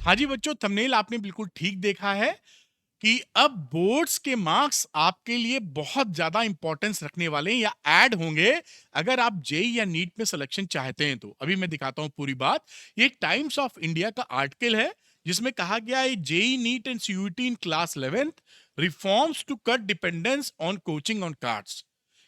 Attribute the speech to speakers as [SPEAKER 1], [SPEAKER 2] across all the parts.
[SPEAKER 1] हाँ जी बच्चों, थंबनेल आपने बिल्कुल ठीक देखा है कि अब बोर्ड्स के मार्क्स आपके लिए बहुत ज्यादा इंपॉर्टेंस रखने वाले हैं या ऐड होंगे अगर आप जेई या नीट में सिलेक्शन चाहते हैं तो। अभी मैं दिखाता हूं पूरी बात। ये टाइम्स ऑफ इंडिया का आर्टिकल है जिसमें कहा गया है JEE NEET and CUET in class 11th reforms to cut dependence on coaching on cards.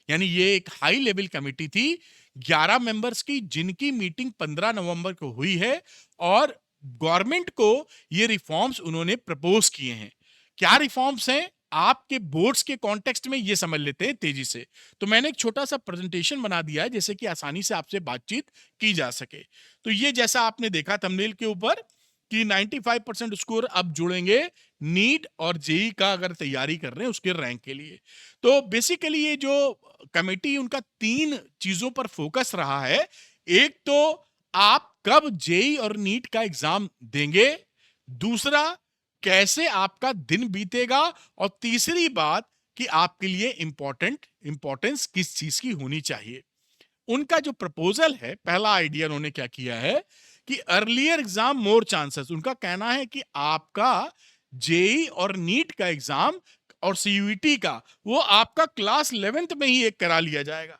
[SPEAKER 1] यानी ये एक हाई लेवल कमेटी थी 11 मेंबर्स की, जिनकी मीटिंग 15 नवंबर को हुई है और गवर्नमेंट को ये रिफॉर्म्स उन्होंने प्रपोज किए हैं। क्या रिफॉर्म्स हैं आपके बोर्ड्स के कॉन्टेक्स्ट में, ये समझ लेते हैं तेजी से। तो मैंने एक छोटा सा प्रेजेंटेशन बना दिया है जैसे कि आसानी से आपसे बातचीत की जा सके। तो ये जैसा आपने देखा थंबनेल के ऊपर कि 95% स्कोर अब जुड़ेंगे नीट और जेई का अगर तैयारी कर रहे हैं उसके रैंक के लिए। तो बेसिकली ये जो कमेटी उनका 3 चीजों पर फोकस रहा है। एक तो आप कब जेई और नीट का एग्जाम देंगे, दूसरा कैसे आपका दिन बीतेगा, और तीसरी बात कि आपके लिए इंपॉर्टेंस किस चीज की होनी चाहिए। उनका जो प्रपोजल है, पहला आइडिया उन्होंने क्या किया है कि अर्लियर एग्जाम मोर चांसेस। उनका कहना है कि आपका जेई और नीट का एग्जाम और सीयूईटी का वो आपका क्लास 11th में ही एक करा लिया जाएगा।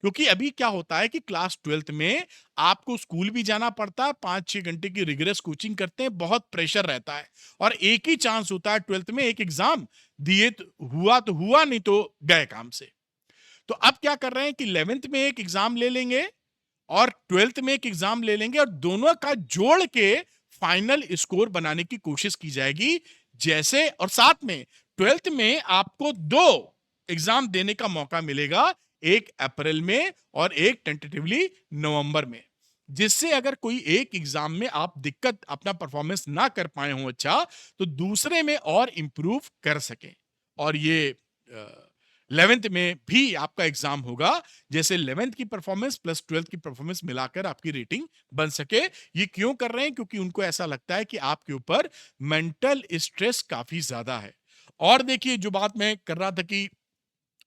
[SPEAKER 1] क्योंकि अभी क्या होता है कि क्लास 12th में आपको स्कूल भी जाना पड़ता है, 5-6 घंटे की रिगरस कोचिंग करते हैं, बहुत प्रेशर रहता है और एक ही चांस होता है 12th में एक एग्जाम दिए तो हुआ, नहीं तो गए काम से। तो अब क्या कर रहे हैं कि 11th में एक एग्जाम ले लेंगे और 12th में एक एग्जाम ले लेंगे और दोनों का जोड़ के फाइनल स्कोर बनाने की कोशिश की जाएगी। जैसे और साथ में 12th में आपको 2 एग्जाम देने का मौका मिलेगा, एक अप्रैल में और एक टेंटेटिवली नवंबर में। जिससे अगर कोई एक एग्जाम में आप दिक्कत अपना परफॉर्मेंस ना कर पाए हो अच्छा, तो दूसरे में और इंप्रूव कर सकें। और ये 11th में भी आपका एग्जाम होगा, जैसे 11th की परफॉर्मेंस प्लस 12th की परफॉर्मेंस मिलाकर आपकी रेटिंग बन सके। ये क्यों कर रहे हैं? क्योंकि उनको ऐसा लगता है कि आपके ऊपर मेंटल स्ट्रेस काफी ज्यादा है। और देखिए, जो बात मैं कर रहा था कि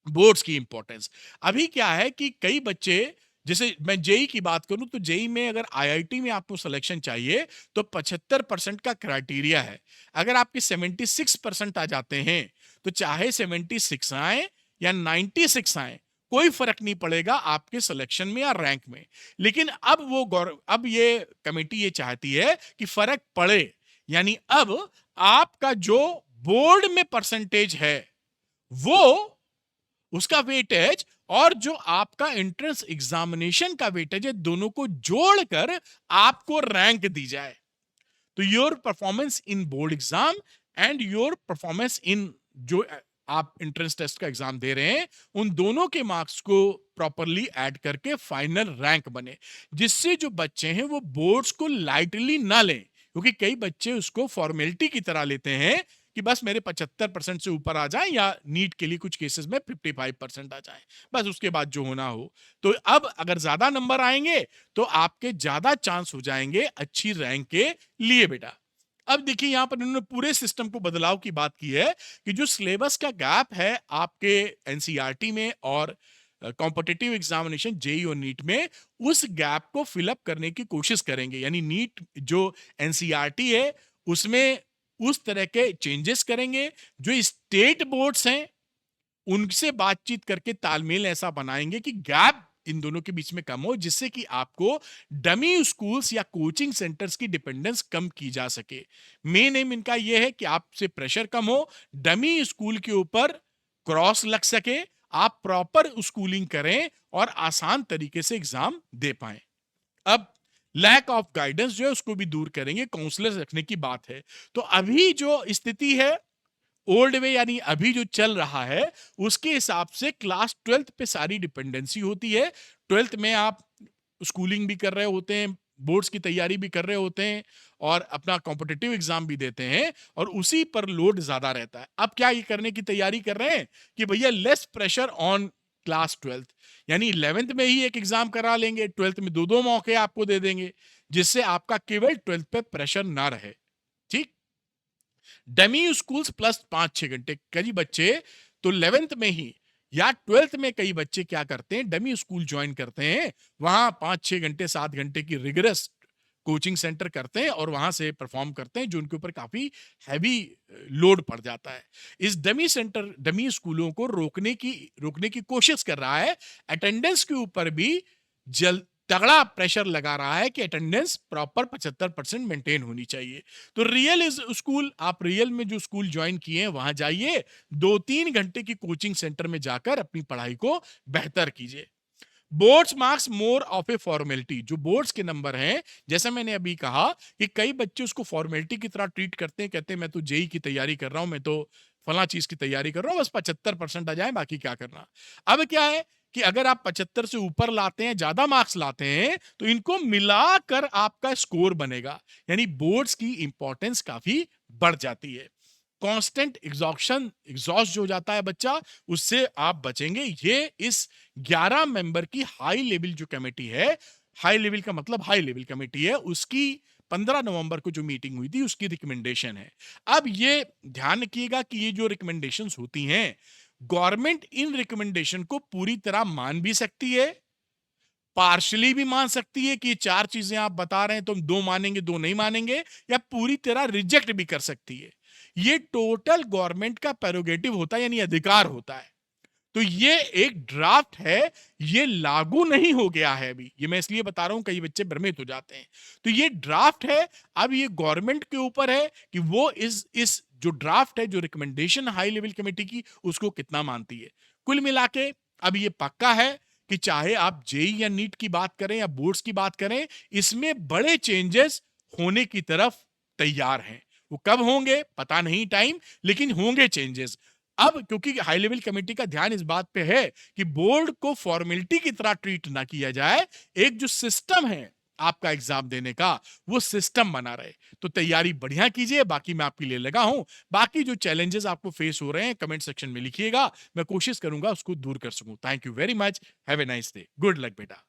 [SPEAKER 1] बोर्ड्स की इंपॉर्टेंस, अभी क्या है कि कई बच्चे, जैसे मैं जेई की बात करूं तो जेई में अगर आईआईटी में आपको सिलेक्शन चाहिए तो 75% का क्राइटेरिया है। अगर आपके 76% आ जाते हैं तो चाहे 76 आए या 96 आए, कोई फर्क नहीं पड़ेगा आपके सिलेक्शन में या रैंक में। लेकिन अब ये कमेटी ये चाहती है कि फर्क पड़े। यानी अब आपका जो बोर्ड में परसेंटेज है वो, उसका वेटेज और जो आपका एंट्रेंस एग्जामिनेशन का वेटेज है, दोनों को जोड़कर आपको रैंक दी जाए। तो your performance in board exam and your performance in जो आप एंट्रेंस टेस्ट का एग्जाम दे रहे हैं, उन दोनों के मार्क्स को प्रॉपरली ऐड करके फाइनल रैंक बने। जिससे जो बच्चे हैं वो बोर्ड्स को लाइटली ना लें, क्योंकि कई बच्चे उसको फॉर्मेलिटी की तरह लेते हैं कि बस मेरे 75% से ऊपर आ जाए या नीट के लिए कुछ केसेस में 55% आ जाए, बस उसके बाद जो होना हो। तो अब अगर ज्यादा नंबर आएंगे तो आपके ज्यादा चांस हो जाएंगे अच्छी रैंक के लिए बेटा। अब देखिए, यहां पर इन्होंने पूरे सिस्टम को बदलाव की बात की है कि जो सिलेबस का गैप है आपके एनसीईआरटी में और कॉम्पिटिटिव एग्जामिनेशन जेई और नीट में, उस गैप को फिलअप करने की कोशिश करेंगे। यानी नीट जो एनसीईआरटी है उसमें उस तरह के चेंजेस करेंगे, जो स्टेट बोर्ड्स हैं उनसे बातचीत करके तालमेल ऐसा बनाएंगे कि गैप इन दोनों के बीच में कम हो, जिससे कि आपको डमी स्कूल्स या कोचिंग सेंटर्स की डिपेंडेंस कम की जा सके। मेन एम इनका यह है कि आपसे प्रेशर कम हो, डमी स्कूल के ऊपर क्रॉस लग सके, आप प्रॉपर स्कूलिंग करें और आसान तरीके से एग्जाम दे पाएं। अब लैक ऑफ गाइडेंस जो है उसको भी दूर करेंगे, काउंसलर रखने की बात है। तो अभी जो स्थिति है ओल्ड वे, यानी अभी जो चल रहा है उसके हिसाब से क्लास 12th पे सारी डिपेंडेंसी होती है। 12th में आप स्कूलिंग भी कर रहे होते हैं, बोर्ड्स की तैयारी भी कर रहे होते हैं और अपना कॉम्पिटिटिव एग्जाम भी देते हैं, और उसी पर लोड ज्यादा रहता है। अब क्या ये करने की तैयारी कर रहे हैं कि भैया less pressure on class 12th, यानी 11th में ही एक एग्जाम करा लेंगे, 12th में दो दो मौके आपको दे देंगे, जिससे आपका केवल 12th पे प्रेशर ना रहे। ठीक। डेमी स्कूल्स प्लस 5-6 घंटे, कई बच्चे तो 11th में ही या 12th में कई बच्चे क्या करते हैं, डमी स्कूल ज्वाइन करते हैं, वहां 5-6 घंटे 7 घंटे की रिगरस कोचिंग सेंटर करते हैं और वहां से परफॉर्म करते हैं, जो उनके ऊपर काफी हैवी लोड पड़ जाता है। इस डमी स्कूलों को रोकने की कोशिश कर रहा है। अटेंडेंस के ऊपर भी जल तगड़ा प्रेशर लगा रहा है कि अटेंडेंस प्रॉपर 75% मेंटेन होनी चाहिए। तो रियल इज स्कूल, आप रियल में जो स्कूल ज्वाइन किए हैं वहां जाइए, 2-3 घंटे की कोचिंग सेंटर में जाकर अपनी पढ़ाई को बेहतर कीजिए। Boards marks more of A formality, जो बोर्ड्स के नंबर हैं, जैसा मैंने अभी कहा कि कई बच्चे उसको फॉर्मेलिटी की तरह ट्रीट करते हैं, कहते हैं मैं तो जेई की तैयारी कर रहा हूं, मैं तो फला चीज की तैयारी कर रहा हूं, बस 75% आ जाए, बाकी क्या करना। अब क्या है कि अगर आप 75 से ऊपर लाते हैं, ज्यादा मार्क्स लाते हैं, तो इनको मिलाकर आपका स्कोर बनेगा, यानी बोर्ड्स की इंपॉर्टेंस काफी बढ़ जाती है। कांस्टेंट एग्जॉस्ट जो हो जाता है बच्चा, उससे आप बचेंगे। ये इस 11 मेंबर की हाई लेवल जो कमेटी है, हाई लेवल का मतलब हाई लेवल कमेटी है, उसकी 15 नवंबर को जो मीटिंग हुई थी उसकी रिकमेंडेशन है। अब ये ध्यान रखिएगा कि ये जो रिकमेंडेशंस होती हैं, गवर्नमेंट इन रिकमेंडेशन को पूरी तरह मान भी सकती है, पार्शली भी मान सकती है कि ये 4 चीजें आप बता रहे हैं तो हम 2 मानेंगे 2 नहीं मानेंगे, या पूरी तरह रिजेक्ट भी कर सकती है। ये टोटल गवर्नमेंट का प्रेरोगेटिव होता है, यानी अधिकार होता है। तो ये एक ड्राफ्ट है, ये लागू नहीं हो गया है अभी, ये मैं इसलिए बता रहा हूं, कई बच्चे भ्रमित हो जाते हैं। तो ये ड्राफ्ट है, अब ये गवर्नमेंट के ऊपर है कि वो इस जो ड्राफ्ट है, जो रिकमेंडेशन हाई लेवल कमेटी की, उसको कितना मानती है। कुल मिला के अब ये पक्का है कि चाहे आप जेई या नीट की बात करें या बोर्ड्स की बात करें, इसमें बड़े चेंजेस होने की तरफ तैयार हैं। वो कब होंगे पता नहीं टाइम, लेकिन होंगे चेंजेस। अब क्योंकि हाई लेवल कमेटी का ध्यान इस बात पे है कि बोर्ड को फॉर्मेलिटी की तरह ट्रीट ना किया जाए, एक जो सिस्टम है आपका एग्जाम देने का, वो सिस्टम बना रहे। तो तैयारी बढ़िया कीजिए, बाकी मैं आपके लिए लगा हूं। बाकी जो चैलेंजेस आपको फेस हो रहे हैं कमेंट सेक्शन में लिखिएगा, मैं कोशिश करूंगा उसको दूर कर सकूं। Thank you very much, have a nice day, good luck बेटा।